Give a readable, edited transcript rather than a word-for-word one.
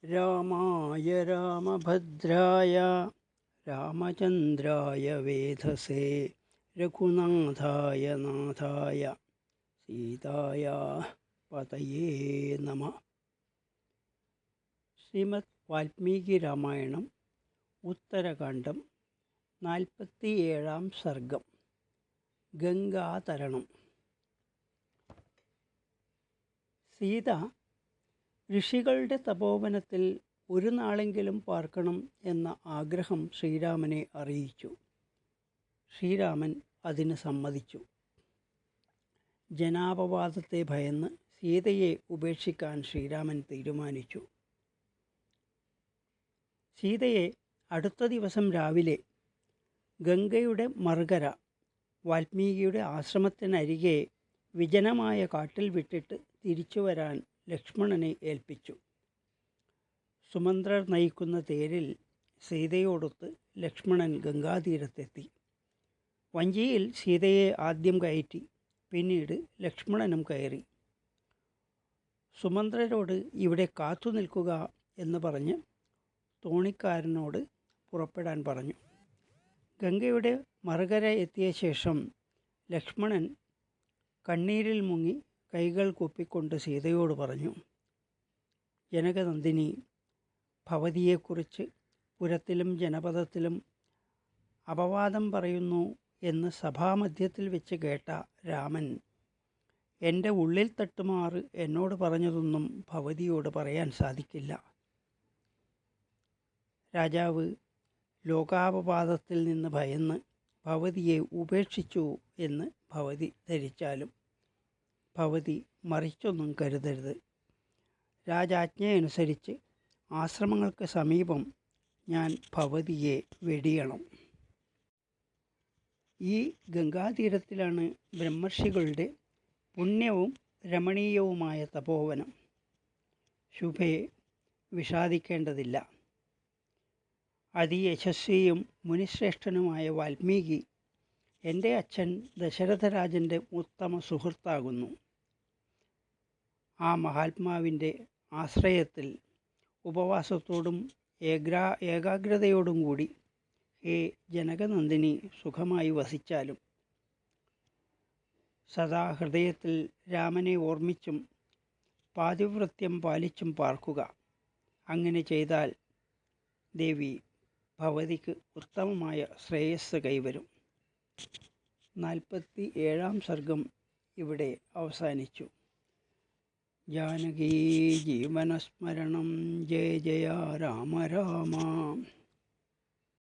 രാമായ രാമഭദ്രായ രാമചന്ദ്രായ വേധസേ രഘുനാഥായ നാഥായ സീതായ പതയേ നമ. ശ്രീമദ് വാൽമീകി രാമായണം ഉത്തരകാണ്ഡം 47 സർഗം. ഗംഗാതരണം. സീത ഋഷികളുടെ തപോവനത്തിൽ ഒരു നാളെങ്കിലും പാർക്കണം എന്ന ആഗ്രഹം ശ്രീരാമനെ അറിയിച്ചു. ശ്രീരാമൻ അതിന് സമ്മതിച്ചു. ജനാപവാദത്തെ ഭയന്ന് സീതയെ ഉപേക്ഷിക്കാൻ ശ്രീരാമൻ തീരുമാനിച്ചു. സീതയെ അടുത്ത ദിവസം രാവിലെ ഗംഗയുടെ മറുകര വാൽമീകിയുടെ ആശ്രമത്തിനരികെ വിജനമായ കാട്ടിൽ വിട്ടിട്ട് തിരിച്ചു വരാൻ ലക്ഷ്മണനെ ഏൽപ്പിച്ചു. സുമന്ത്രർ നയിക്കുന്ന തേരിൽ സീതയോടൊത്ത് ലക്ഷ്മണൻ ഗംഗാതീരത്തെത്തി. വഞ്ചിയിൽ സീതയെ ആദ്യം കയറ്റി, പിന്നീട് ലക്ഷ്മണനും കയറി. സുമന്ത്രരോട് ഇവിടെ കാത്തു നിൽക്കുക എന്ന് പറഞ്ഞ് തോണിക്കാരനോട് പുറപ്പെടാൻ പറഞ്ഞു. ഗംഗയുടെ മറുകര എത്തിയ ശേഷം ലക്ഷ്മണൻ കണ്ണീരിൽ മുങ്ങി കൈകൾ കൂപ്പിക്കൊണ്ട് സീതയോട് പറഞ്ഞു: ജനകനന്ദിനി, ഭവതിയെക്കുറിച്ച് പുരത്തിലും ജനപദത്തിലും അപവാദം പറയുന്നു എന്ന് സഭാമധ്യത്തിൽ വെച്ച് കേട്ട രാമൻ എൻ്റെ ഉള്ളിൽ തട്ടുമാറ് എന്നോട് പറഞ്ഞതൊന്നും ഭവതിയോട് പറയാൻ സാധിക്കില്ല. രാജാവ് ലോകാപവാദത്തിൽ നിന്ന് ഭയന്ന് ഭവതിയെ ഉപേക്ഷിച്ചു എന്ന് ഭവതി ധരിച്ചാലും ഭവതി മറിച്ചൊന്നും കരുതരുത്. രാജാജ്ഞയനുസരിച്ച് ആശ്രമങ്ങൾക്ക് സമീപം ഞാൻ ഭവതിയെ വെടിയണം. ഈ ഗംഗാതീരത്തിലാണ് ബ്രഹ്മർഷികളുടെ പുണ്യവും രമണീയവുമായ തപോവനം. ശുഭേ, വിഷാദിക്കേണ്ടതില്ല. അതിയശസ്വിയും മുനിശ്രേഷ്ഠനുമായ വാൽമീകി എൻ്റെ അച്ഛൻ ദശരഥരാജൻ്റെ ഉത്തമ സുഹൃത്താകുന്നു. ആ മഹാത്മാവിൻ്റെ ആശ്രയത്തിൽ ഉപവാസത്തോടും ഏകാഗ്രതയോടും കൂടി ഹേ ജനകനന്ദിനി സുഖമായി വസിച്ചാലും സദാ ഹൃദയത്തിൽ രാമനെ ഓർമ്മിച്ചും പാതിവ്രത്യം പാലിച്ചും പാർക്കുക. അങ്ങനെ ചെയ്താൽ ദേവി ഭവതിക്ക് ഉത്തമമായ ശ്രേയസ് കൈവരും. 47 സർഗം ഇവിടെ അവസാനിച്ചു. ജാനകീ ജീവനസ്മരണം ജയ ജയ രാമ രാമ.